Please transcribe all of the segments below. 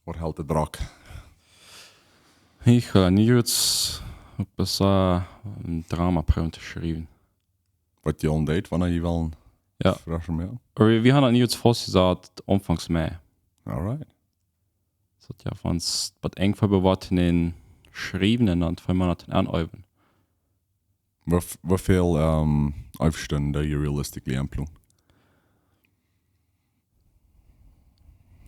Wat hält der Drack? Ich habe nie jetzt etwas ein Drama geschrieben. Was die on date, wann je wel een Ja. frische mehr? Aber wir haben nie jetzt fast gesagt, anfangs Mai. Alright. Das hat ja von uns was eng verbewahrten in Schriebenen und 2 Monaten anüben. Hoeveel Aufstunden dat je realistically aanploegen?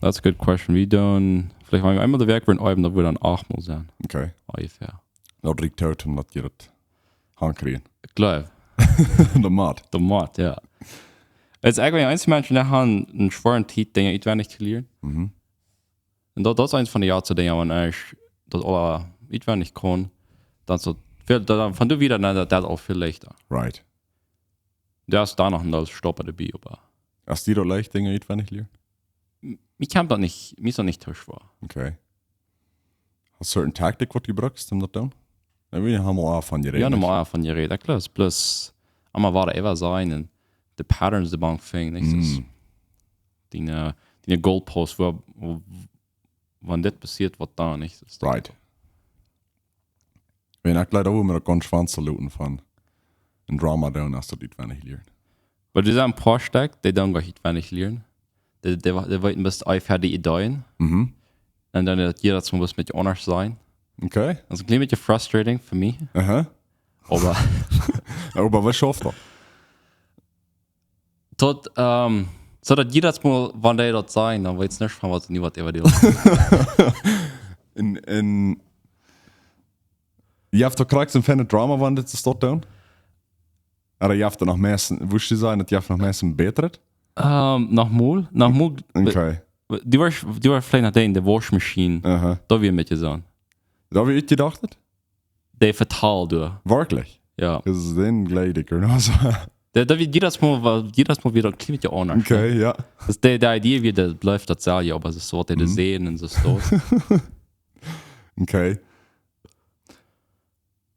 That's a good question. Wir doen, vielleicht wenn wir einmal der Werk werden üben, dann würde dann 8 Mal sein. Okay. Ungefähr. Dat riekt uit omdat je dat aankrijgt. Ich glaube. De maat. Der Mord, ja. Es ist eigentlich einzelne Menschen, die haben einen schweren Titel, den ich nicht verlieren. Mhm. Und das ist eins von den Jahren, wenn ich das alle nicht kann, dann so, dann fand du wieder, das auch viel leichter. Right. Der ist da noch ein Stopper dabei, aber Als die dat leicht dingen iets weinig leer? ich kann das nicht, mir ist das nicht zu schwer. Okay. Hast du een tactic wat je gebruikt om dat te doen? Dan wil je helemaal af van je Ja, reden. normal von dir reden, klar. Plus, einmal war da ever sein, und die Patterns der Bank fing, nicht? Mm. Die Goalpost, wenn das passiert, was da nicht. Das ist Right. Wenn ik leider ook met een constant saluten van een drama doen als dat iets weinig leert. Weil die sagen, Vorsteig, die dann gar nicht wenig lernen. Die wollten bis einfach die Ideen. Mhm. Und dann hat jeder zum was mit anders sein. Okay. Das ist ein bisschen frustrating für mich. Aha. Aber Aber was schafft er? tot, so dass jeder mal, wann der dort sein, dann weiß nicht, was nie was über die En je hebt toch krijgt een fijne drama van dit te stort doen? Maar je hebt er nog mensen, wist je zijn dat je hebt nog mensen beter het? Nochmal. Okay. Die war vielleicht nach in der Waschmaschine. Aha. Da wir mit sagen. Dat heb je gedacht het? Der fatal du. Werkelijk? Ja. Dat is een gelijk er zo. Da wird jedes Mal wieder ein bisschen anders. Okay, ja. Das ist die Idee, wie das läuft, das ja, aber es ist so, die sehen und so ist. Okay.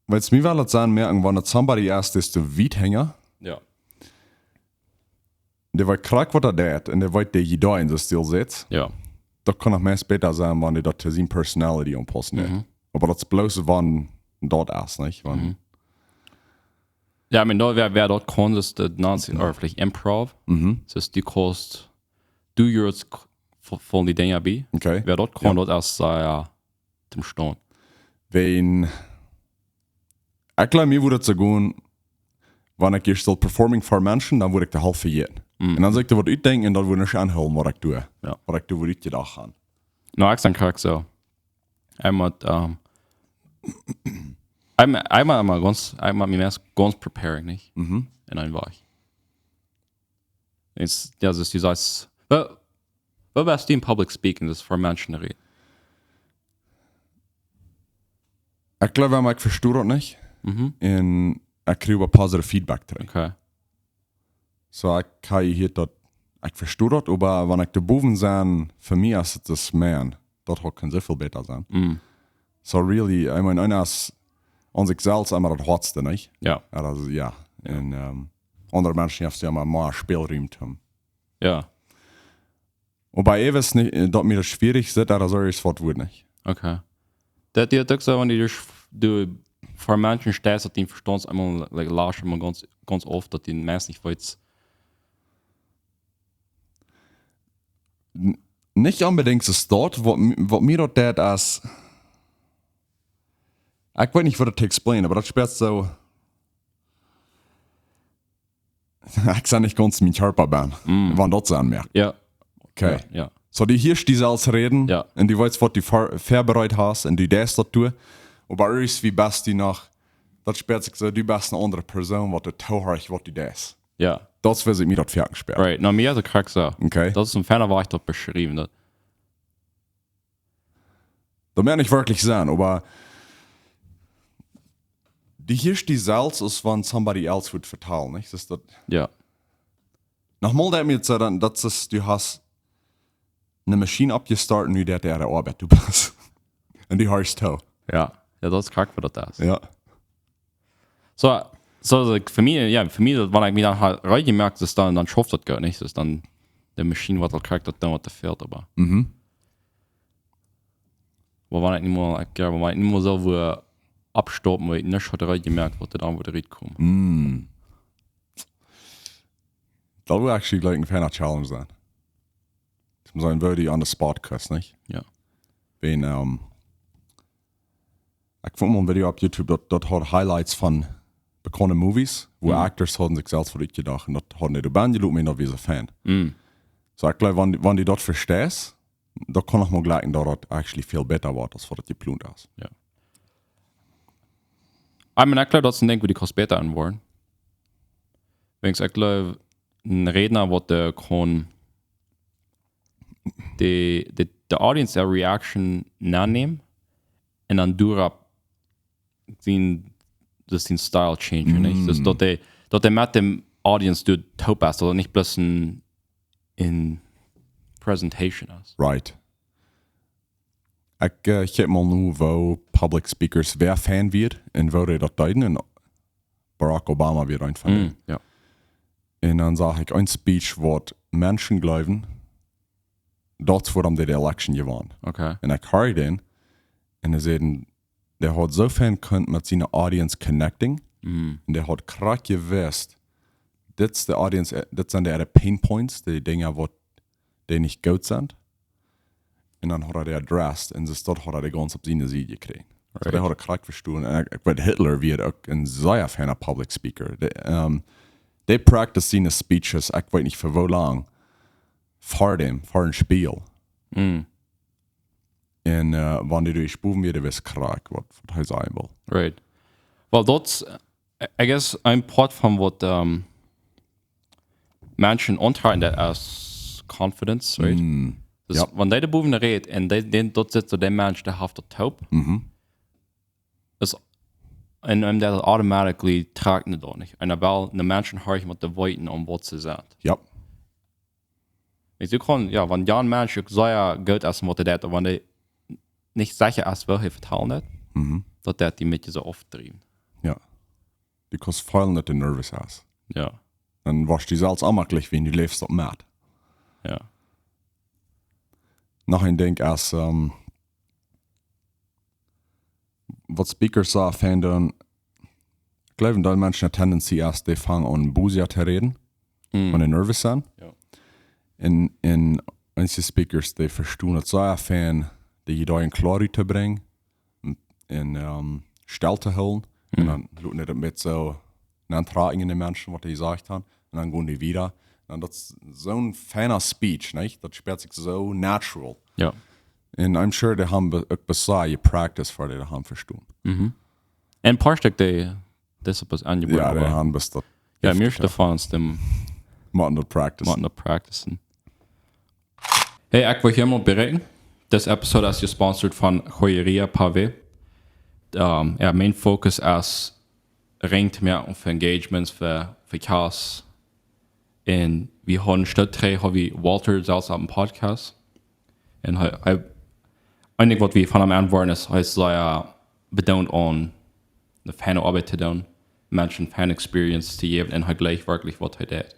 Weil es mir wel zijn merken, wanneer somebody erst is de wiethänger, Ja. der weet krak wat er deed en der weet dat je daar in zo stil zit, Ja. dat kan nog meest beter zijn wanneer dat te zijn personality aanpassen heeft. Aber dat is bloß wann dort erst, nicht? Wann, Ja, I mean, da wer dort kann, ist der Nazi, oder vielleicht Improv. Das ist die Kost, du jetzt von die Dinger bei. Okay. Wer dort kann, dort erst ja, dem Stand. Wenn ich glaube, mir würde es so gehen, wenn ich still performing für Menschen, dann würde ich de halve jeden. Und dann sagt er, was ich denke, und dann würde ich anholen, was ich tue. Ja. Was ich tue, was ich gedacht habe. No, ich dann krieg so. Einmal mir ganz preparing, nicht? Und dann war ich. Jetzt, ja, das ist dieses, was wärst du in Public Speaking, das ist für Menschen reden? Ich glaube, ich verstehe das nicht. Und ich kriege positive Feedback drin. Okay. So, ich kann hier das, ich verstehe das, aber wenn ich da boven sein, für mich ist es das mehr. Das kann sehr viel besser sein. So, really, ich meine, einer ist an sich selbst immer das Hardste, nicht? Ja. Also, ja. Und andere Menschen haben ja immer mehr Spielraum zu haben. Ja. Und bei Ewes nicht, dass mir das schwierig ist, aber so ist es wohl nicht. Okay. Das dir doch so, wenn du für Menschen stehst, dass die verstehst, einmal laschen man ganz oft, dass die meist nicht weiß. Nicht unbedingt ist dort, was mir dort das als. Ich weiß nicht, wie das zu explain, aber das spielt so. Ich sage nicht ganz mein Körper bin, wann das so anmerkt. Ja. Okay. Ja. So, die hier die selbst reden, Ja. und die weiß, was du vorbereitet hast, und du das tun. Aber ist wie best die nach. Das spielt sich so, du bist eine andere Person, was du tauhörst, was du das. Ja. Das wird sich mir dort fertig gesperrt. Right. Na, mir ist der Krieg so. Okay. Das ist ein Ferner war ich dort beschrieben. Das. Da mehr nicht wirklich sein, aber die hier die selbst ist, wenn somebody else wird verteilen, nicht? Das ist das. Ja. Nochmal, der mir zu sagen, das ist, du hast eine Maschine abgestartet und du der Arbeit du bist. Und die hörst du. Ja. Ja, das ist Krieg, was das ist. Ja. So, für mich, wenn ich mir dann halt reingemerkt, dass dann schafft das gar nicht. Das ist dann der Maschine, was der Krieg, das dann was der fährt, aber. wo man nicht mehr so wo abstoppen, weil ich nicht schon gemerkt, was da wo der Ried kommt. Das will actually like ein feiner Challenge sein. Das muss ein wirklich on the spot kost, nicht? Ja. Wenn, ich fand mal ein Video auf YouTube, dort hat Highlights von bekannten Movies, wo Actors haben sich selbst verrückt gedacht und dort haben die Band gelobt, mir noch wie so Fan. So ich glaube, wenn die dort verstehst, da kann ich mal gleich, dass das actually viel besser wird, als was das geplant ist. Ja. Ich meine, ich glaube, das ist ein Ding, wo die kannst besser anwollen. Wenn ich glaube, ein Redner, der kann die Audience der Reaction nachnehmen und dann durch den Style change, nicht? Das dort der mit dem Audience du top ist, oder nicht bloß in Presentation ist. Right. Ich heb mal nu, wo Public Speakers wer Fan wird und wo die das deuten und Barack Obama wird ein Fan. Ja. Und dann sage ich, ein Speech, wo Menschen glauben, dort wurde die Election gewonnen. Okay. Und ich höre den und er sagt, der hat so viel könnt mit seiner Audience connecting und der hat gerade gewusst, das der Audience, das sind die Pain Points, die Dinge, die nicht gut sind. Und dann hat er die addressed und dort hat er die ganz auf seine Seite gekriegt. Right. So der hat er gerade verstanden. Und ich weiß, Hitler wird auch ein sehr feiner Public Speaker. Die practice seine Speeches, ich weiß nicht für wie lang, vor ein Spiel. Und wenn die durchspulen wird, wirst du krank, was er sagen will. Right. Well, that's, I guess, ein Part von was Menschen antragen, das als Confidence, right? Das, yep. Wenn die Buben redet und dort sitzt so der Mensch, der hat der taub, ist und der automatically tragt nicht da nicht. Und weil eine Menschen hören mit der Weiten um was sie sagt. Ja. Du kannst, ja, wenn ja ein Mensch sehr gut ist, was der wenn der nicht sicher ist, welche vertrauen hat, dass der die mit so oft drehen. Ja. Du kannst voll nicht nervös aus. Ja. Dann warst du selbst auch mal gleich, wenn du lebst auf Matt. Ja. Noch ein Ding als, was Speakers sagen, dann, ich glaube, dass Menschen eine Tendenz haben, die fangen an, Busia zu reden, wenn sie nervös sind. Ja. In manche Speakers, die verstehen es sehr fan, die da in Klarheit zu bringen, in Stell zu holen, und dann schauen die mit so einen Tragen in den Menschen, was die gesagt haben, und dann gehen die wieder. Und das ist so ein feiner Speech, nicht? Das spielt sich so natural. Ja. Und I'm sure die haben auch besser Practice für die haben verstanden. Ein paar Stück, die das etwas angebracht Ja, die haben bis das. Ja, mir davon ist dem Machen das practicen. Hey, ich will hier mal berichten. Das Episode ist gesponsert von Joyeria Pavé. Mein Fokus ist ringt mehr auf Engagements für Chaos. Und wir haben statt drei Walter selbst auf dem Podcast. Und eigentlich, was wir von am Ende wollen, ist sehr betont an eine Fanarbeit zu tun, Menschen Fan-Experience zu geben und gleich wirklich, was er tut.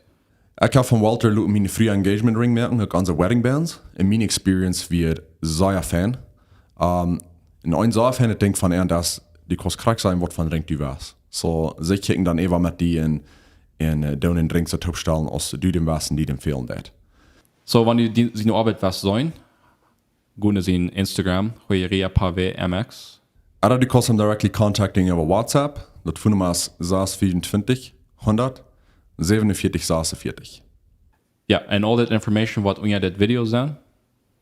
Ich habe von Walter meine frühe Engagement Ring merken, auch unsere Wedding Bands. Und meine Experience wird sehr Fan. Und ein sehr Fan denkt von er, dass die kannst krank sein, was von Ring du warst. So, sie kicken dann einfach mit die in den Ring zu stellen, als du dem was und die dem fehlen das. So, wenn die seine Arbeit was sollen, gehen sie in Instagram, Joyeria Pavé MX. Oder du kannst ihn directly contacting über WhatsApp. Das Nummer ist 24 100 47 46. Ja, und all that information, was unter das Video sehen.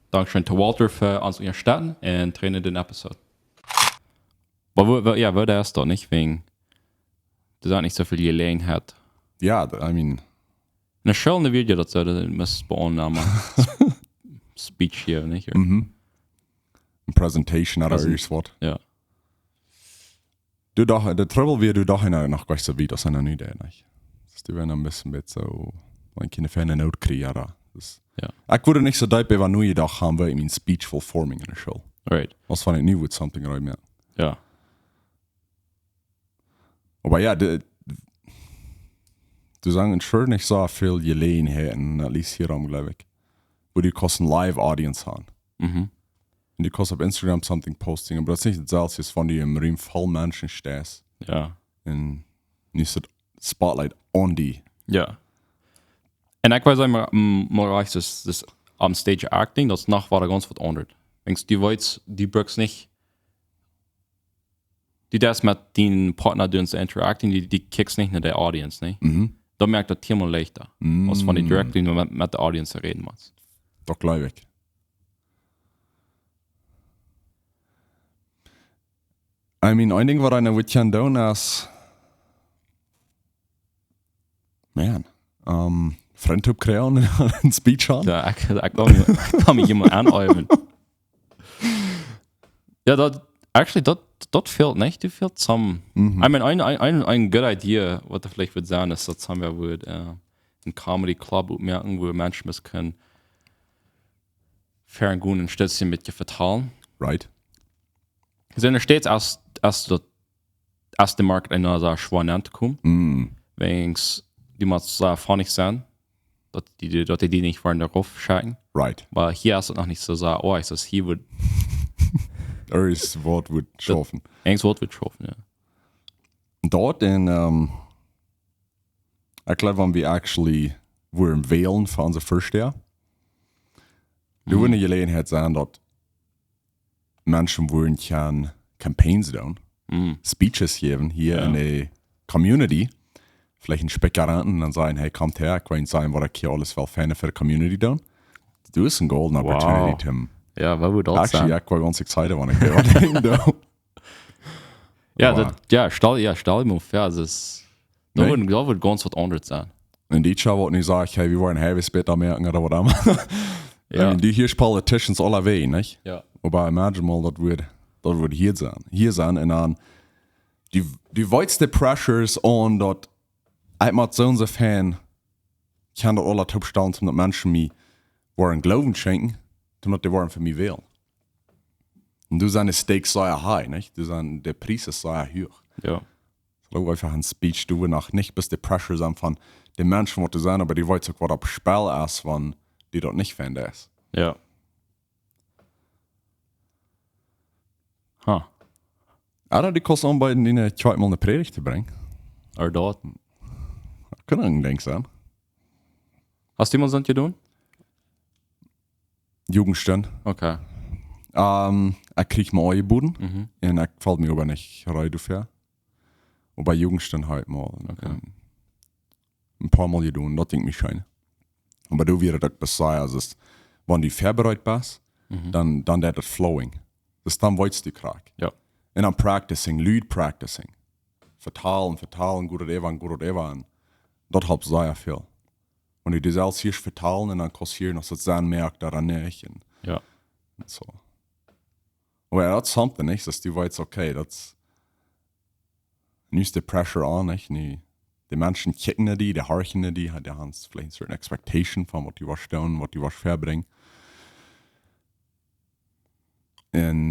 Dankeschön zu Walter für uns unterstützen und trainen den Episode. Aber ja, würde erst doch nicht, wegen das auch nicht so viel Gelegenheit. Ja, I mean. Eine schöne Video dazu, das muss bei uns machen. Speech hier, nicht? Presentation oder irgendwas. Ja. Du doch, der Trouble wird du doch noch gleich so wie das eine Idee, nicht? Du werden ein bisschen mit so, man kann keine Note kriegen, oder? Ja. Ich würde nicht so dabei, wenn nur jedoch haben wir in Speechful Forming in der Show. Right. Was fand ich nie with something right mehr. Ja. Aber ja, du sagen schon nicht so viel Gelegenheiten, at least hier am, glaube ich, wo die kosten Live-Audience haben. Und die kannst auf Instagram something posting, aber das ist nicht das ist, wenn du im Raum voll Menschen stehst. Ja. Und nicht das Spotlight on die. Ja. En ik was maar das am Stage Acting, das nach war ganz was anderes. Denkst die Leute, die brauchst nicht, die das mit den Partner interacting, die kickst nicht in der Audience, ne? Da merkt das Thema leichter, als von den Director, die mit der Audience reden muss. Doch gleich weg. I mean, ein Ding, was einer wird kann tun, ist, man, Friendship kreieren und einen Speech haben. Ja, ich kann mich immer anäumen. Ja, das fehlt nicht, das fehlt zusammen. I mean, eine gute Idee, was da vielleicht wird sein, ist, dass wir wird einen Comedy Club merken, wo Menschen das können fair und gut ein Stützchen mit dir verteilen. Right. Also in der States erst der Markt einer so schwer kommen, wenn die mal so funnig sein, dass die nicht vor der Ruf scheinen. Right. Weil hier ist es noch nicht so, oh, ich das hier wird. Das Wort wird schaffen. Ein Wort wird schaffen, ja. Dort in, ich glaube, wenn wir actually wurden wählen für unser first Jahr, du würden Gelegenheit sein, dass Menschen würden kann Campaigns tun, Speeches geben hier in der Community, vielleicht ein Spekulanten und sagen, hey, kommt her, ich will sagen, was ich hier alles für Fan für die Community tun. Du hast eine golden opportunity, Tim. Ja, was wird das sein? Actually, ich war ganz excited, wenn ich gehört habe. Stell mir vor, das wird ganz was anderes sein. Und die Schau wollte nicht sagen, hey, wir wollen ein halbes Bett merken oder was immer. Ja. I mean, die hier Politicians aller Wege, nicht? Ja. Aber imagine mal, das wird hier sein. Hier sein und dann die weitste Pressures und dort einmal so unser Fan kann dort alle top stellen, dass Menschen mir wollen Glauben schenken, damit die wollen für mich wählen. Und du seine Stakes sehr high, nicht? Du sein, der Preis ist sehr hoch. Ja. Ich glaube einfach ein Speech, du nach nicht bis die Pressure sind von den Menschen, die sein, aber die wollen sich was ab Spiel ist, wenn die dort nicht Fan ist. Ja. Oder die kosten anbieten, die eine zweimal eine Predigt zu bringen. Oder dort. Kann ein Ding sein. Hast du mal so getan? Jugendstern. Okay. Ich krieg mal angeboten. Und ich fällt mir aber nicht rein dafür. Und bei Jugendstern halt mal. Okay. Ein paar Mal getan, das denkt mich schön. Aber du wirst das besser, also wenn die vorbereitet bist, dann wird das flowing. Das dann weißt du krieg. Ja. Und dann practicing, Lead practicing. Vertalen, gut oder evan. Das hat sehr viel. Und du das alles hier vertalen und dann kannst du hier noch so sein, merkt daran nicht. Und so. Aber ja, das ist something, nicht? Dass du weißt, okay, das nicht die Pressure an, nicht? Die Menschen kicken die horchen die haben vielleicht eine certain expectation von was die was tun, was die was verbringen. Und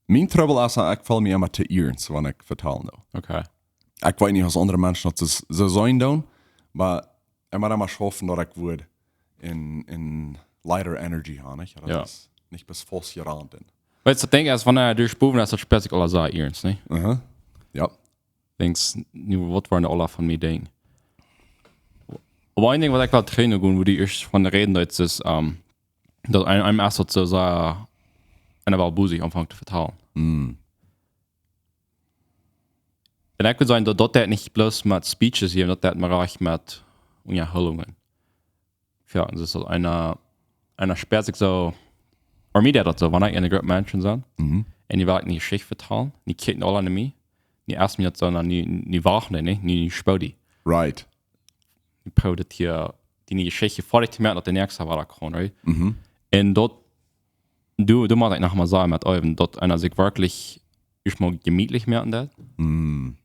mein Trouble ist, ich fall mir immer zu ernst, wenn ich vertellen will. Okay. Ich weiß nicht, was andere Menschen das so sein tun, aber ich muss immer schaffen, dass ich würde in lighter Energy haben, nicht? Das ist nicht bis fast gerannt bin. Weißt du, ich denke, als wenn er durchboven ist, das spielt sich alles sehr ernst, ne? Ja. Denkst, was waren alle von mir denken? Aber ein Ding, was ich gerade trainen kann, wo die erst von der Reden ist, dass einem erst so eine Balbusig anfangen zu vertrauen. Und ich würde sagen, dass das nicht bloß mit Speeches hier, das man auch mit Unterhaltungen. Ja, das ist so einer sperrt sich so, oder mir das so, wenn ich in einer Gruppe Menschen sind, und die wollen nicht Geschichte vertrauen, die kicken alle an mich, die ersten jetzt, sondern die wachen nicht, die spüren. Right. Die probieren hier, die Geschichte vor dich zu merken, dass der nächste war da kommt, right? Und dort, du machst ich nochmal sagen mit euch, dort einer sich wirklich mal gemütlich merken das. Und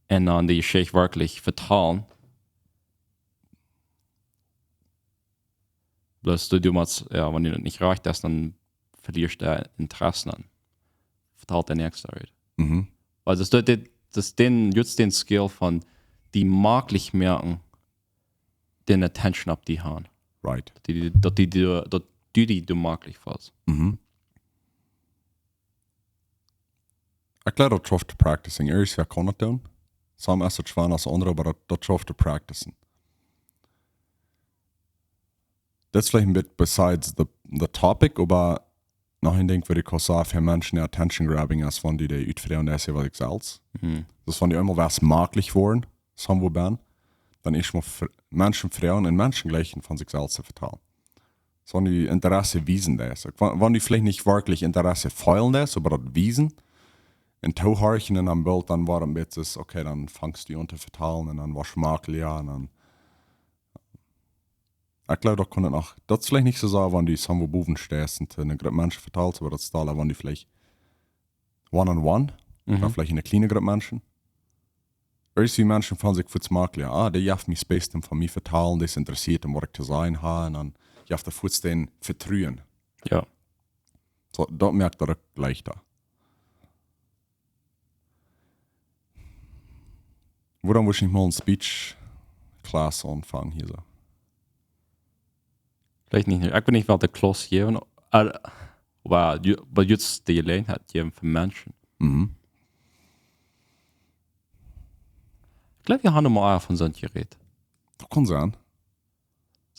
dann die Geschichte wirklich vertrauen. Bloß du machst, ja, wenn du das nicht reicht hast, dann verlierst du Interesse an. Vertraut der nächste, right? Also das ist den Skill von, die maglich merken, den Attention ab die haben. Right. Die die du möglich was. Ich glaube, das schafft practicing. Erst wer kann das tun. Sam ist es schwer als andere, aber das schafft practicing. Das ist vielleicht ein bisschen besides the topic, aber nachher denke würde ich auch sagen, für Menschen die Attention grabbing ist, wenn die utfrieren, das ist was selbst. Das wenn die einmal was möglich wollen, sam wo ben, dann ist man Menschen Frauen und Menschen gleichen von sich selbst zu vertrauen. So wenn die Interesse wiesen das. Wenn die vielleicht nicht wirklich Interesse feilen das, aber das wiesen, in Tauhorchen in einem Bild, dann war ein bisschen, okay, dann fangst du an zu vertrauen und dann war schmacklich, ja, und dann ich glaube, da kann auch, das ist vielleicht nicht so sagen, wenn die Sambo Buben stehst und eine Gruppe Menschen verteilt, aber das ist da, wenn die vielleicht one-on-one, oder vielleicht in eine kleine Gruppe Menschen. Irgendwie Menschen von sich für das Makler, die jaft mich Space von mir verteilen, das interessiert, was ich zu sein habe, und dann jaft der Fuß den vertrauen. Ja. So, da merkt er gleich da. Wo dann muss ich mal eine Speech-Class anfangen hier so? Vielleicht nicht. Ich bin nicht wel de klas geven, aber jetzt die alleen hat geven für Menschen. Ich glaube, wir haben mal von so einem Gerät. Das kann sein.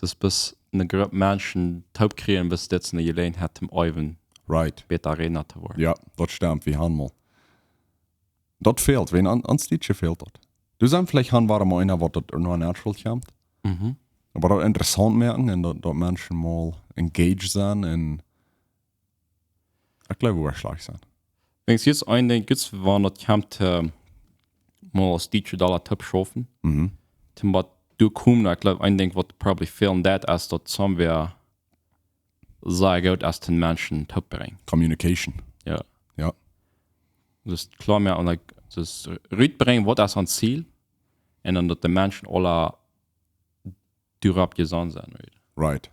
Das ist bis eine Gruppe Menschen taub kriegen, bis jetzt eine Gelegenheit hat, um Euven Right. besser Arena zu werden. Ja, das stimmt, wie haben mal. Das fehlt, wenn ans Liedje fehlt das. Du sagst vielleicht, haben wir mal einer, was das noch natural kommt. Aber das interessant merken und dass Menschen mal engaged sind und ich glaube, wir schlecht sind. Wenn ich jetzt eindenke, jetzt wann das kommt, mal als DJ da Tipp schaffen, zum was du kommst, ich glaube, eindenke, was probably fehlen, das ist, dass somewhere sehr gut als den Menschen Tipp bringen. Communication. Ja. Ja. Das ist klar mehr, und das rüberbringen, was ist ein Ziel, und dann, dass die Menschen alle durab gesandt sein wird. Right.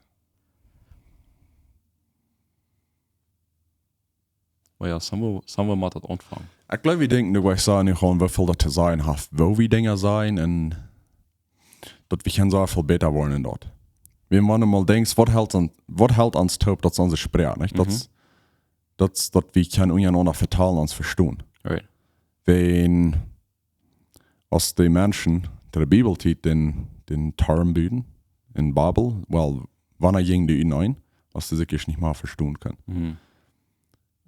Aber ja, sagen wir mal das anfangen. Ich glaube, wir denken, du weißt sagen, wie viel das zu sein hat, wo wir Dinge sein und dass wir können so viel besser wollen dort. Wenn man mal denkt, was hält uns taub, dass uns sprechen, nicht? Dass wir können untereinander verteilen und uns verstehen. Right. Wenn aus den Menschen der Bibel den Term bilden, in Babel, well, wann ging die hinein, was sie sich nicht mal verstehen können.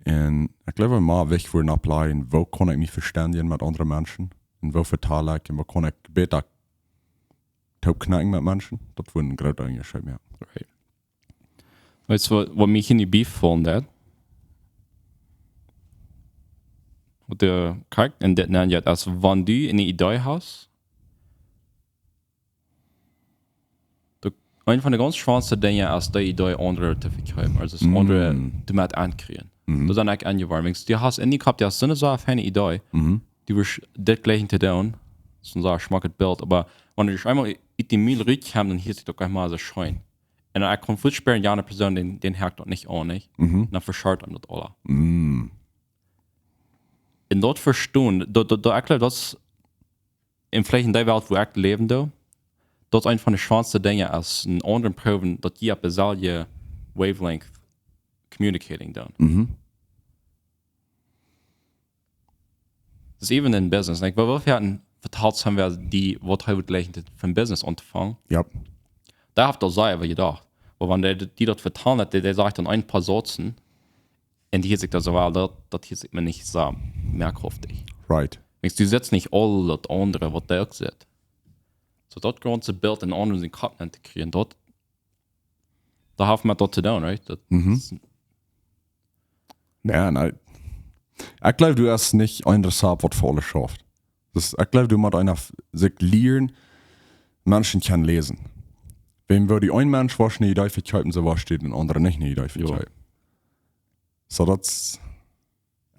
Und ich glaube, mal weg würden ableiten, wo kann ich mich verständigen mit anderen Menschen, und wo verteile ich, und wo kann ich besser taub knacken mit Menschen, das würde ein großer Unterschied mehr. Right. Weißt du, was mich in die Beef fallen hat? Und der Charakter in das nennt ja, als wenn du eine Idee hast, eine von den ganz schwansten Dingen ist, die Idee andere zu verkaufen, also das andere damit ankriegen. Das ist dann eigentlich angewarmt. Du hast in die gehabt, du hast so eine Idee, die wirst das gleiche zu tun, so ein schmackes Bild, aber wenn du dich einmal in die Mühle rückkommst, dann hier sieht doch gleich mal so schön. Und dann kommt Fußsperren, ja, eine Person, den hakt das nicht an, nicht? Dann verscharrt ihm das alle. Und dort verstehen, dort erklärt das, in vielleicht in der Welt, wo ich leben, das ist eine von den schwansten Dingen, als in anderen Proben, dass die auf dieselbe Wavelength communicating tun. Das ist eben in Business. Like, weil wir hatten verteilt haben wir die, was heute gleich vom Business anzufangen. Ja. Da habt ihr sehr über gedacht. Aber wenn die dort vertan hat, der sagt dann ein paar Sätzen, und die hier sich da so, well, das hier sieht man nicht so merkwürdig. Right. Du setzt nicht all das andere, was der auch sieht. So dat ganze Bild in anderen in Kopf zu kriegen, da haben wir das zu tun, right? Nein. Ich glaube, du hast nicht interessant, was für alle schafft. Ich glaube, du musst einer sich lernen, Menschen können lesen. Wenn wir die ein Mensch was eine Idee verkaufen, so was steht ein anderer nicht eine Idee verkaufen. So das,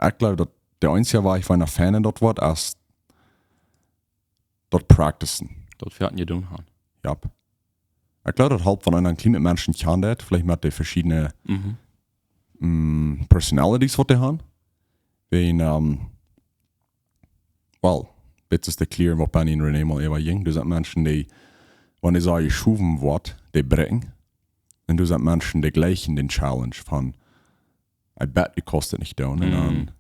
ich glaube, dass der einzige war, ich war ein Fan dort wird, als dort practicen. Das werden wir tun haben. Ja. Ich glaube, das halt von einem kleinen Menschen kann das, vielleicht mit den verschiedenen Personalities, die die haben. Wenn, well, bitte ist klar, was Benny und René mal eben ging. Das sind Menschen, die, wenn ich sage, schuven wird, die brechen. und du sagst Menschen, die gleichen den Challenge von, I bet, die kostet nicht da. Und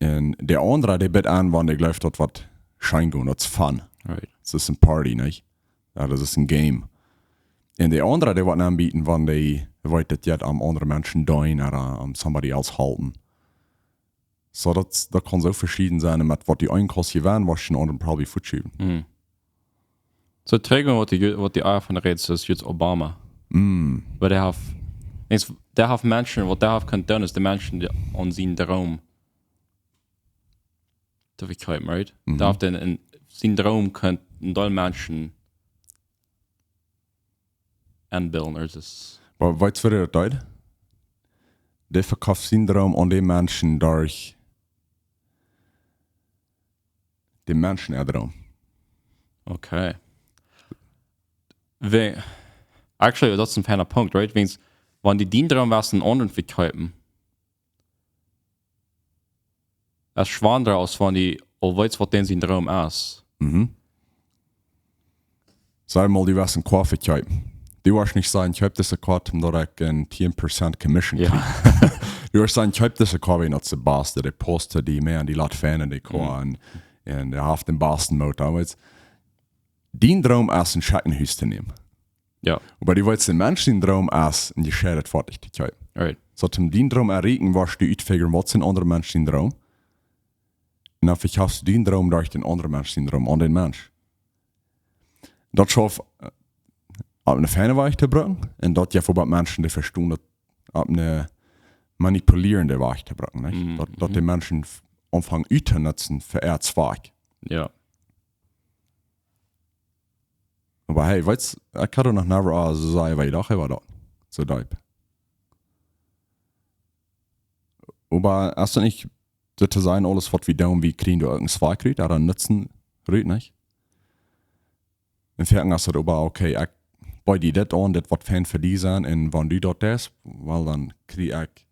der andere, der bet an, wann der glaubt, das was schein gehen, das ist Fun. Right. Das ist ein Party, nicht? Ja, das ist ein Game. Und der andere, der was anbieten, wann die wollt das jetzt am anderen Menschen deuen oder am somebody else halten. So, das kann so verschieden sein, mit was die einen kostet, werden, was den anderen probably vorschieben. So trägen, was die Eier von der Rede ist, jetzt Obama. Weil der hat Menschen, was der hat kann tun, ist die Menschen, die an seinen Traum zu verkaufen, right? Der hat in seinen Traum könnten alle Menschen anbilden, oder das. Aber weißt du, was das bedeutet? Der verkauft seinen Traum an den Menschen durch den Menschen Traum. Okay. Actually, das ist ein feiner Punkt, right? Wenn die den Traum was einen anderen verkaufen, es schwander aus, wenn die weiß, was denn sein Traum ist. Sag mal, die was ein Kaffee kaufen. Du wirst nicht sagen, ich habe das gekauft, damit ich ein 10% Commission kriege. Du wirst sagen, ich habe das gekauft, und das ist der Boss, der postet die mehr, und die lässt Fans, die kommen, und der hat den Boston-Motor. Den Traum ist ein Schattenhaus zu nehmen. Ja. Aber du willst den Menschen den Traum ist, und die schädet fertig zu kaufen. Right. So, zum den Traum erregen, wirst du ausfiguren, was sind andere Menschen den Traum. Und dann verkaufst du den Traum durch den anderen Menschen den Traum an den Mensch. Das schafft auf eine feine Weise zu bringen, und das ja für Menschen, die verstehen, das auf eine manipulierende Weise zu bringen. Dass die Menschen anfangen zu nutzen für ihr Zweig. Ja. Aber hey, weißt du, ich kann doch noch never so sagen, weil ich dachte, war das so deep. Aber hast du nicht zu sein, alles, was wir tun, wie kriegen du irgendein Zweig kriegt, oder nutzen, rührt nicht? In Ferien hast du aber, okay, ich bei dir das an, das was Fan für die sein, und wenn du dort bist, weil dann kriege ich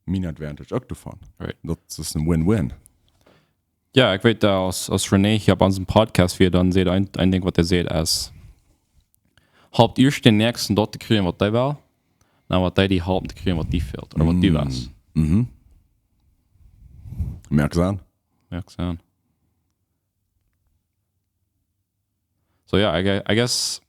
meine Advantage auch davon. Right. Das ist ein Win-Win. Ja, ich weiß da aus René, ich habe an unserem Podcast wieder dann seht ein Ding, was er seht, als habt ihr den nächsten dort zu kriegen, was der will, dann was die halten zu kriegen, was die fehlt, oder was die was. Merkst du an? Merkst du an. So ja, I guess.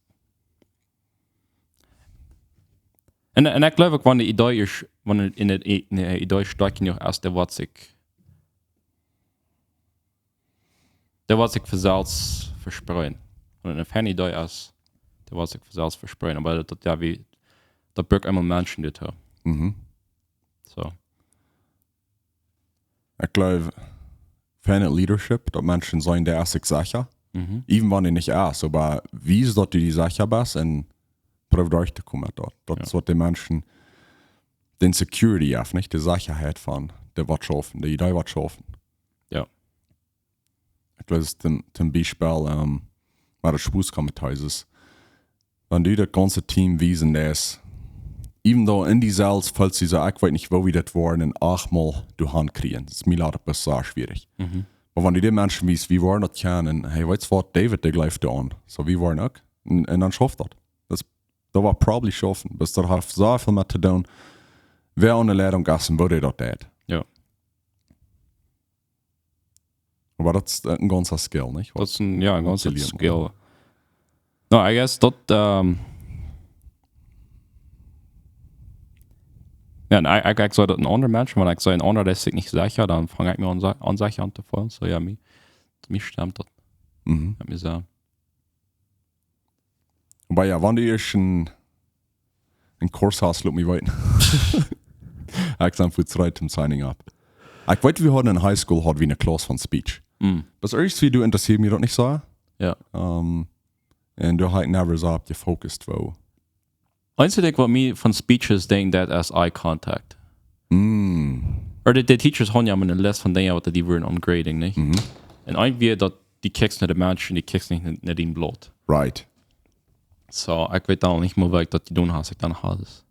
Und ich glaube, wenn die Idee ist, wenn in der Idee steigt, noch erst der was sich für Salz verspreien. Und eine feine Idee ist, der was sich für Salz verspreien. Aber das ja wie, da birgt einmal Menschen die haben. So. Ich glaube, feine Leadership, dass Menschen sein, der sich sicher. Even wenn die nicht ist, aber wie ist das, die sicher bist, und probiert durchzukommen dort. Das ist, was die Menschen, den Security auf, nicht die Sicherheit von, der was schaffen, die Idee was schaffen. Ja. Ich glaube, das ist zum Beispiel, bei der Spußkommentar ist, wenn du das ganze Team wiesen lässt, even though in die Salz, falls sie so, ich weiß nicht, wo wir das waren, in 8-mal durch Hand kriegen, das ist mir leider sehr schwierig. Aber wenn du die Menschen wiesen, wie waren das kennen, hey, weißt du was, David, der greift da an, so wie waren auch, und dann schafft das. Das war probably schaffen, bis da hat so viel mit zu tun, wer an der Leitung ist, wo der dort tät. Ja. Aber das ist ein ganzer Skill, nicht? Das ist ein ganzer Skill. No, I guess das, ja, ich sage, dass ein anderer Mensch, wenn ich sage, ein anderer, der ist sich nicht sicher, dann fange ich mir an sicher an zu fallen. So, ja, mich stimmt das. Hat mir sagen. Aber ja, wenn du erst einen Kurs hast, lass mich weiter. Ich sage, für Zeit zum Signing up. Ich weiß, wir hatten in High School wie eine Klasse von Speech. Das erste, wie du interessiert mich das nicht so. Ja. Und du hast never so gefokust, wo. Einzig, was mir von Speeches denkt, das als Eye Contact. Oder die Teachers haben ja eine List von denen, die würden on Grading, nicht? Und irgendwie, dass die kickst nicht den Menschen, die kickst nicht den Blut. Right. So, ich weiß auch nicht mehr, was ich tun habe, ich dann habe es.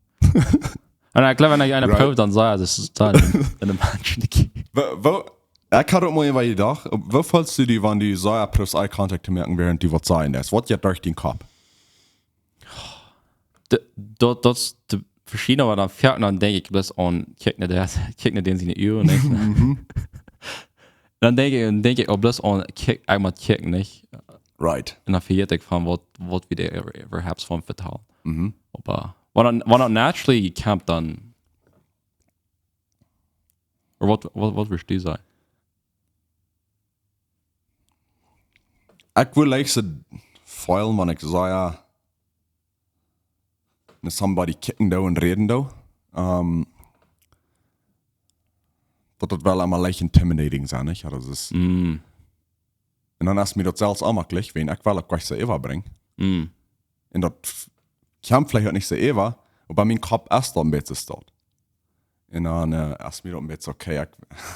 Und ich glaube, wenn ich eine Probe dann sage, das ist dann in den Menschen, die ich hatte mal immer gedacht, wo fühlst du dich, wenn du so etwas Eye Contact merken, während du was sagen lässt? Was geht durch den Kopf? Das verschiedene, aber dann fährt dann denke ich bloß an, kick nicht den seine Uhr nicht. Dann denke ich auch bloß an, einmal kick nicht. Right. Und dann verliert ich von, was wir überhaupt von vertrauen. Aber wenn er naturally campt, dann. Oder was würdest du sagen? Ich will like foil, wenn ich sage, somebody kicken da und reden da. Dat wel allemaal leicht intimidating zijn, nicht? Ja, das ist. Und dann hast du mir das selbst auch mal gleich, wenn ich will, ich gleich so überbringen. Und das kam vielleicht auch nicht so über, aber mein Kopf erst ein bisschen dort. Und dann erst mir ein bisschen, okay,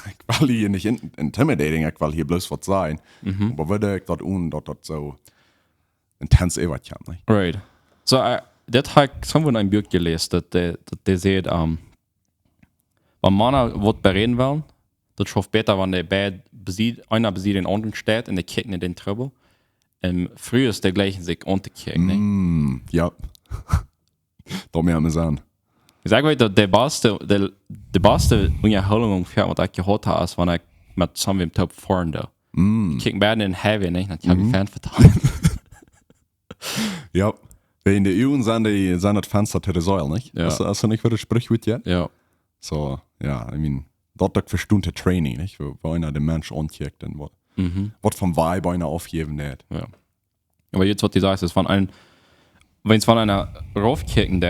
ich will hier nicht intimidating, ich will hier bloß was sein. Aber würde ich das dass das so intens überkommt, nicht? Right. So, das habe ich irgendwo in einem Buch gelesen, dass der sagt, wenn Männer was bereden wollen, das schafft besser, wenn der einer besiegt den anderen steht und der kickt nicht den Trouble. Früher ist der gleichen sich unterkicken. Ja. Da mehr wir sagen. Ich sage euch, der beste Unterhaltung, was ich gehört habe, ist, wenn ich mit zusammen im Top fahren da. Ich kicke beide in den Heavy, nicht? Dann kann ich Fan vertrauen. Ja. In der EU sind das Fenster zu der Säule, nicht? Ja. Hast du nicht für das Sprichwort jetzt? Ja. So, ja, I mean, dort für Stunden Training, nicht? Wo einer den Mensch ancheckt und was vom Vibe einer aufgeben nicht. Ja. Aber jetzt, was du sagst, ist wenn es von einer raufkicken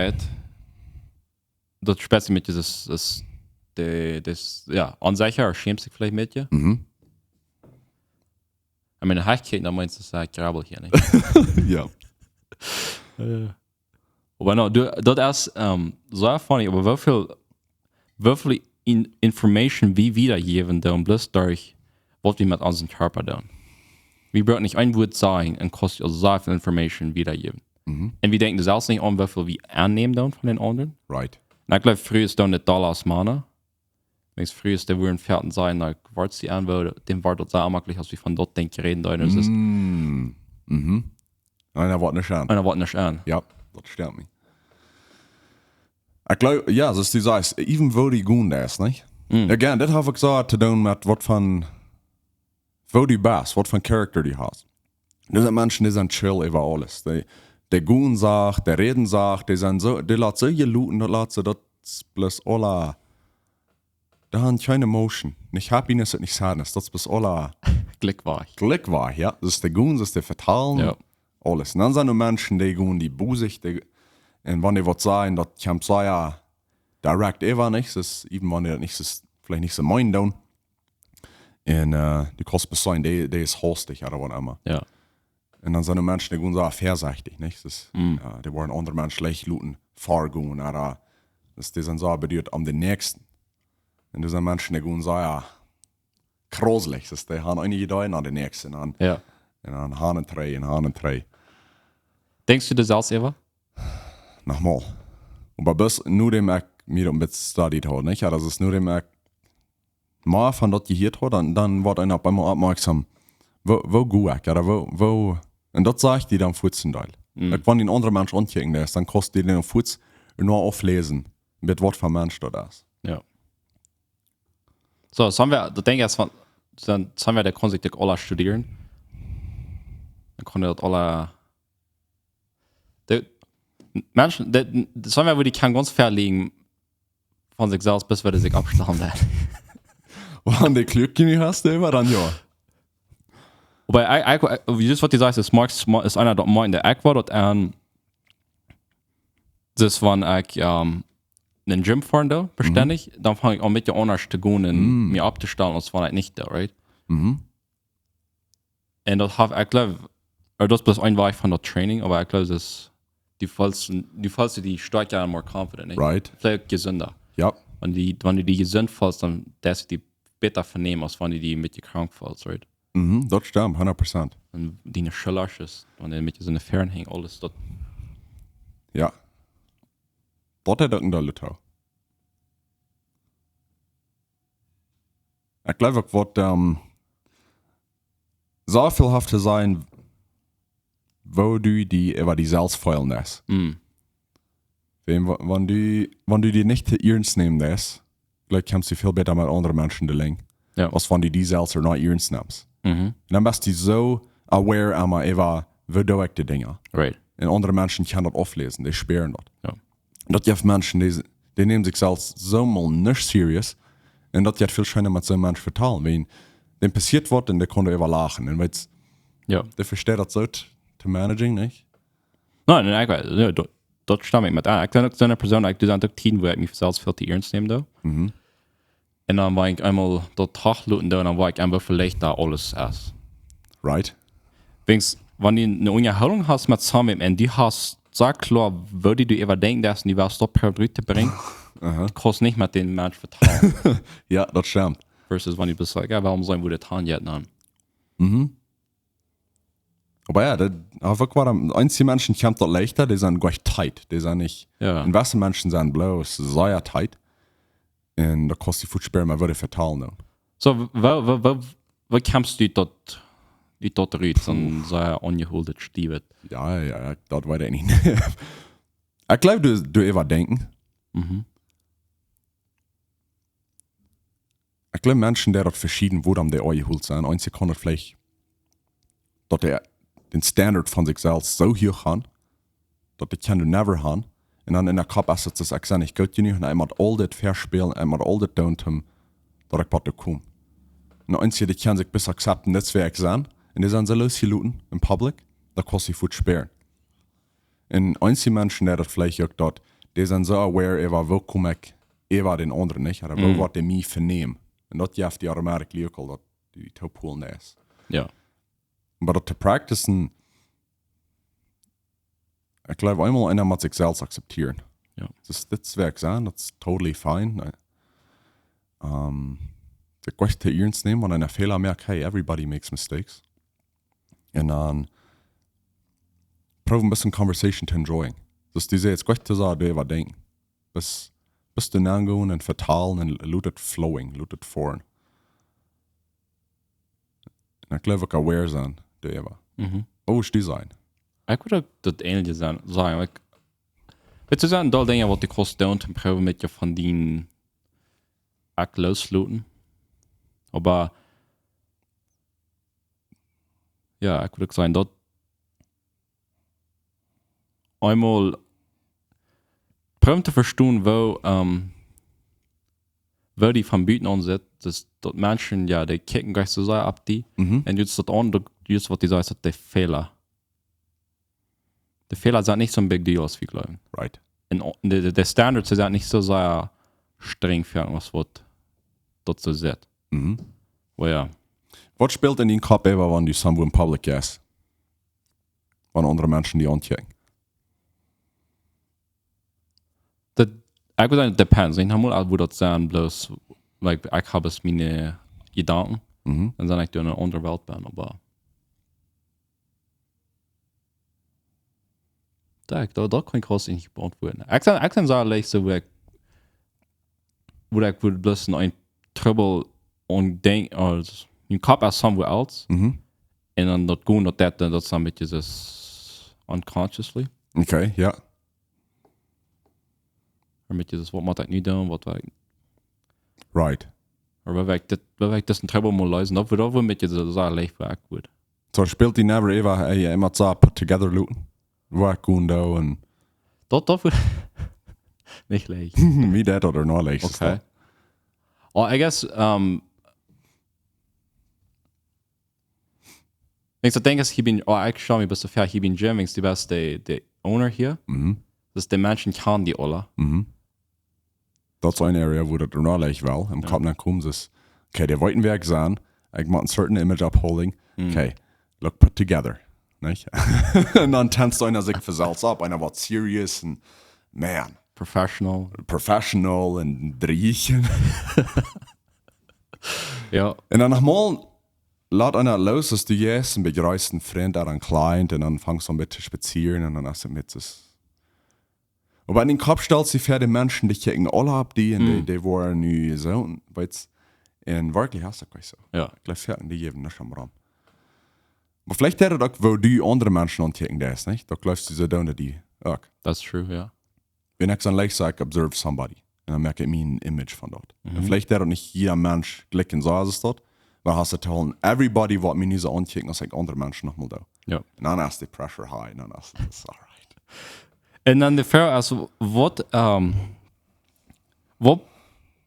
das speziell mit das Ansicher, schämt sich vielleicht mit dir. Ich meine, Hackkicken, da meinst du, das ist Grabbel hier, nicht? Ja. Aber no, das ist so funny, aber wie viel Information wie wiedergeben dann bloß durch, was wir mit unserem Körper tun. Wir brauchen nicht ein Wort sagen und kostet also so viel Information wiedergeben. Und wir denken selbst nicht an, wie viel wir annehmen dann von den anderen. Right. Und ich glaube, früher ist dann nicht Dollars Mana. Wenn es früher ist, der würden fertig sein, dann wartet sie an, weil dem war dort sehr möglich, als wir von dort denken, reden. Da ist es. Einer wartet nicht an. Einer wartet nicht an. Ja, das stört mich. Ich glaube, ja, das ist die Sache. Even wo die gut ist, nicht? Again, das habe ich gesagt, zu tun mit, was von, wo die bist, was von Charakter die hast. Das sind Menschen, die sind chill über alles. Die guten sagt, die reden sagt, die sind so, die lassen so geluten, die lassen das bloß alle, da haben keine Emotion. Nicht Happiness und nicht Sadness, das ist bloß alle Glück war ich. Glück war, ja. Das ist die Guten, das ist die Vertalen, Ja. alles. Und dann sind noch Menschen, die gehen, die busig, und wenn die was sagen, das kann sein, ja, direkt ever nicht, das ist, eben wenn die das nicht, das vielleicht nicht so meinen, dann. Und die kostet bis sein, die ist hostig, oder was immer. Ja. Und dann sind noch Menschen, die gehen so verseichtig, nicht? Das ist, die wollen andere Menschen schlecht looten, fahren, oder die sind so bedeutet am den Nächsten. Und die sind Menschen, die gehen so, ja, gruselig, das die haben einige Ideen an den Nächsten, an. Ja. En dan Hahnentrei. Denkst du das selbst ever? Nochmal. Aber bis nur dem ich mir ein bisschen studied habe, nicht? Ja, das ist nur dem ich mal von dort gehört habe, dann wird einer bei mir aufmerksam, wo gut ich, oder wo, und das sage ich dir dann Futzenteil. Wenn den anderen Mensch ankicken ist, dann kostet die den Futz nur auflesen, mit was für ein Mensch das ist. Ja. So, das haben wir, da denke ich, dann haben wir der Konsequenz alle studieren. Dann konnte das alle. Menschen, das haben wir, wo die kann ganz fair liegen von sich selbst, bis wir sich abschlagen werden. Wenn du Glück nicht hast, immer dann ja. Wobei, wie das, was du sagst, ist einer dort meint, der ich war dort das waren ich in den Gym fahren da, beständig, dann fange ich auch mit der anders zu gehen und mir abzustellen, als war ich nicht da, right? Und das habe ich glaube, das ist bloß ein Weg von der Training, aber ich glaube, das die fallst die stärker und more confident, nicht? Right. Vielleicht gesünder. Ja. Wenn du die gesund fallst, dann darfst du die besser vernehmen, als wenn du die mit dir krank fallst, right? Das stimmt, 100%. Und die eine Schalasch ist, wenn du mit dir so eine Fern hängt, alles dort. Ja. Dort hat er in der Lüttau. Ich glaube, es wird so vielhaft zu sein, wo du die über die selbst feilen lässt. Wenn du die nicht ernst nehmen lässt, gleich kannst du viel besser mit anderen Menschen dealen. Ja. Als wenn du die selbst nicht ernst nimmst. Mhm. Und dann bist du so aware einmal über verdeutliche Dinge. Right. Und andere Menschen können das auflesen, die spüren das. Ja. Und das gibt Menschen, die nehmen sich selbst so mal nicht serious. Und das geht viel schöner mit so einem Menschen vertalen. Wenn dem passiert wird, dann der kann über lachen. Und weil's, Ja. der versteht das so zu managen, nicht? Nein, ja, dat stem ik met aan. Ik ben ook zo'n persoon, ik doe dat ook 10 waar ik me zelfs veel te ernst neem. Mhm. En dan waar ik eenmaal dat Tag loten en dan waar ik einfach vielleicht da alles is. Right? Wings, wanneer je eine Unterhaltung hast mit Samuel und die hast, sag klar, würde du überdenken, dass du die was dort per Brüte bringen, kannst nicht mit den Menschen vertrauen. Ja, das stimmt. Versus wenn du bist, ja, warum sollen wir das tun jetzt dann? Aber ja, einzige Menschen kommt das leichter, die sind gleich tight. Die sind nicht. Ja. Und was Menschen sind bloß sehr tight. Und da kostet die Fußsperre mal würde vertalen. No. So, wo kommst du dort raus und so ungeholdet stiebet? Ja, das weiß ich nicht. Ich glaube, du überdenken. Ich glaube, Menschen, die dort verschieden wurden, die eingeholt sind, einzig kann das vielleicht, dass der den Standard von sich selbst so hoch haben, dass die kann du never haben. Und dann in der Kopf ist es, ich sage nicht gut genug, und ich muss all das verspielen, ich muss all das tun, dass ich bei dir komme. Und einzig, die kann sich bis akzeptieren, das wäre ich sein, und die sind so losgeluten im Public, da kostet sie viel sperren. Und einzige Menschen, die das vielleicht auch dort, die sind so aware, wo komme ich, den anderen nicht, oder wo wird die mich vernehmen. Und das gibt die automatic auch, dass die Topholen ist. Ja. Aber das zu practicen, ich glaube, einmal einer muss sich selbst akzeptieren. Ja. Das wäre ich sagen, das ist totally fine. Der Question ernst nehmen, wenn einer Fehler merkt, hey, everybody makes mistakes. Und dann probieren ein bisschen Conversation zu enjoyen. Das ist diese jetzt gut zu sagen, du überdenken. Bis du nachgehen und vertalen und lutet flowing, lutet fahren. Und ich glaube, ich kann aware sein, du immer. Oh, ist die sein. Ich würde auch das Ähnliche sagen. Willst du sagen, da Dinge, was die kosten und probieren mit dir von den auch losluten? Aber ja, ich würde sagen, dort einmal probieren zu verstehen, wo die von Büten an sind, dass dort Menschen, ja, die kicken gleich so sehr ab die, und jetzt dort an, jetzt was die sagen, ist der Fehler. Der Fehler ist nicht so ein Big Deal, als wir glauben. Right. Und der Standard ist nicht so sehr streng für irgendwas, was dort so sieht. Oh ja. Was spielt in den Kopf, wenn du somewhere in public gehst? Wenn andere Menschen die anchecken? Ich würde sagen, depends. Ich habe mal, wo das sein, bloß, like, ich habe es meine Gedanken, und dann ich in einer anderen Welt bin, aber da kann ich das nicht beantworten. Ich kann sagen, like, so, wo ich bloß ein Trouble und denke, also, im Kopf ist somewhere else, und dann dort gehen, das dann mit dieses unconsciously. Okay, ja. Oder mit dieses, was man das nicht tun, was ich. Right. Oder wenn ich das ein Trouble mal lösen, da wo mit dieser Sache leicht war, gut. So spielt die never immer so put together looten. Work und da und. Das nicht leicht. Wie das oder noch leicht. Okay. Oh, I guess, wenn ich so denke, ich bin, ich schaue mich bis so fair, ich bin Jim, du bist der Owner hier. Das ist der Menschen kann die alle. Das ist eine Area, wo das noch leicht war. Im Kopf dann kommt es, okay, der wollten Werk sein, ich mache ein certain image upholding, okay, look put together. Nicht? Und dann tanzt einer sich für Salz ab, einer wird serious und man. Professional und Driechen. Ja. Und dann nochmal lädt einer los, dass du jetzt ein begrüßt einen Freund oder einen Client und dann fängst du mit zu spazieren und dann hast du mit das. Aber in den Kopf stellst du für die Menschen, die kicken alle ab, die waren nie so. Und in wirklich hast du das so. Ja. Ich glaube, die geben nicht am Raum. Aber vielleicht hätte das auch, wo du andere Menschen ankicken, das nicht? Da läufst du so down die. That's true, ja. wenn ich dann leicht sage, observe somebody, und dann merke ich mir ein Image von dort. Und vielleicht der nicht jeder Mensch klicken so ist es dort, weil hast du zu everybody, was mir nicht so ankicken, als andere Menschen noch mal da. Ja. Und dann ist die Pressure high, und dann ist das alright. Und dann die Frage, also,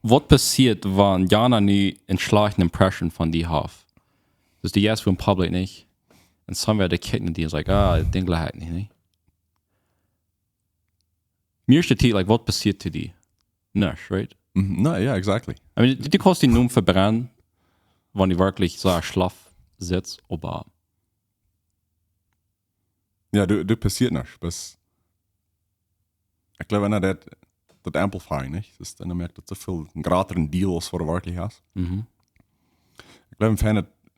was passiert, wenn Jana nie eine schlechte Impression von dir hat? Das die erst für den Public nicht. Und somewhere die kicken die ist like, den gleich nicht. Mir steht hier, like, was passiert zu dir? Nichts, right? No, yeah, exactly. I mean, die kannst die nur verbrennen, wenn die wirklich so schlaff sitzt, aber. Ja, du passiert nichts, bis ich glaube, wenn er das Amplify, nicht? Das ist dann merkt, dass du viel ein grateren Deal ist, was du wirklich hast. Ich glaube, ein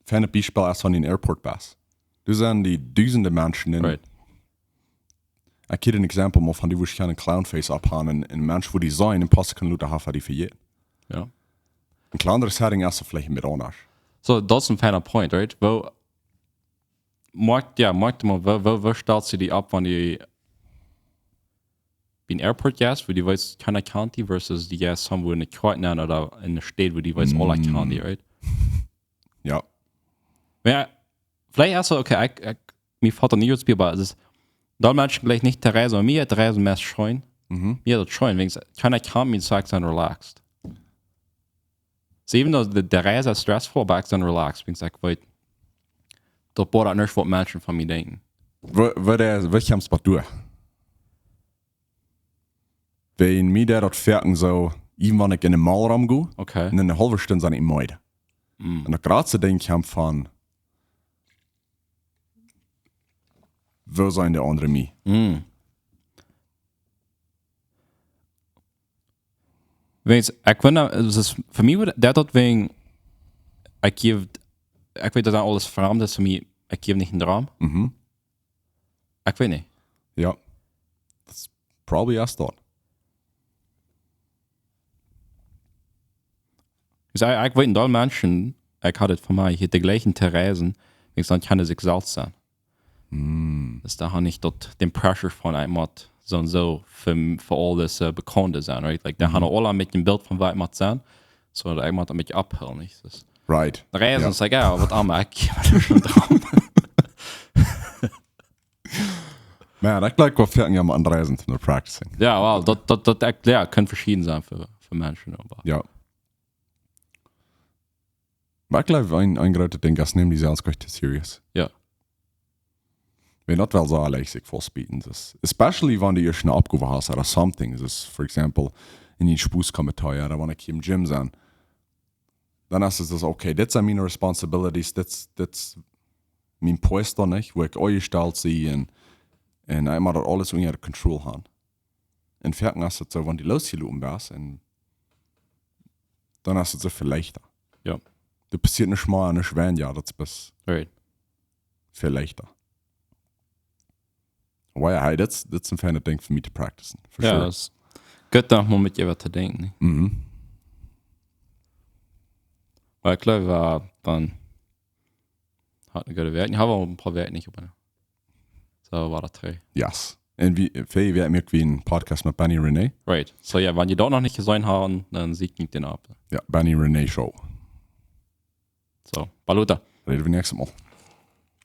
feine Beispiel ist von den Airport-Bus. Du sind die Dutzende Menschen in. Right. Ich kenne ein Exempel mal von die, wo ich einen Clownface abhaben, ein Mensch, wo die sein, ein paar Sekunden Leute haben, die für jeden. Ja. Ein kleineres Setting ist so vielleicht mit anders. So, das ist ein feiner Point, right? Wo stellst du die ab, wenn die in Airport gehst, wo die weiß keiner County versus die gehst irgendwo in der Kreuznahen oder in der Stadt, wo die weiß all County, right? Ja. Ja, vielleicht erst so, okay, mir fällt da nicht ins Bier, aber es ist, da Menschen gleich nicht der Reise, aber mir hat der Reise mehr scheuen. Mir hat das scheuen, wegen keiner kann mir sagen, sein relaxed. So, even though der Reise ist stressful, aber ich bin relaxed, wegen sagt, wait, das bohrt nicht, was Menschen von mir denken. Wo kommst du durch? Wenn mir das fertig so, even wenn ich in den Malraum gehe, Okay. in eine halbe Stunde sind ich müde. Und der gerade denke ich von, wo sind die anderen mir? Wees, ik vind dat, dus voor mij dat wegen, ik weet dat alles vreemd is voor mij, ik geef niet een droom. Ik weet niet. Ja. That's probably us thought. Dus ik weet dat mensen, ik had het voor mij, hier de gleiche Interessen, ik dan kan zich zelf zijn. Dus daar had ik tot den pressure van iemand zo voor alles bekende zijn, right? Like, daar hadden alle een beetje een beeld van wat iemand zijn, zodat iemand een beetje uphel, niet? Dus Right. de reizen is like, ja, wat allemaal, ik geef een droom. Man, ik lijkt wel fertig aan andere reizen te practicing. Ja, wel, dat ja, kan verschieden zijn voor mensen. Aber. Ja. Maar ik geloof, een grote ding is, neem die zelfs te serious. Ja. Wenn not wel so leicht sich vorspielen. Especially wenn du ihr schon abgehoben hast oder something. Das for example, in den Spußkommentar oder wenn ich im Gym sein. Dann ist es okay, das sind meine responsibilities, das mein Poster nicht, wo ich euch gestellt sehe und einmal das alles unter Control haben. Und fertig ist es so, wenn die losgelaufen bist, und dann ist es so viel leichter. Ja. Das passiert nicht mal, nicht wenn, ja, das ist Right. viel leichter. Well, hey, that's ein feiner Ding für mich zu practicen. Ja, sure. das geht dann mal mit ihr zu denken. Weil ich glaube, dann hat eine gute Wert. Ich habe auch ein paar Werte nicht, aber so war das drei. Yes. Und wir haben irgendwie einen Podcast mit Benny Renee. Right. So ja, wenn ihr dort noch nicht gesehen haben, dann sieht nicht den ab. Ja, Benny Renee Show. So, Baluta. Reden wir nächstes Mal.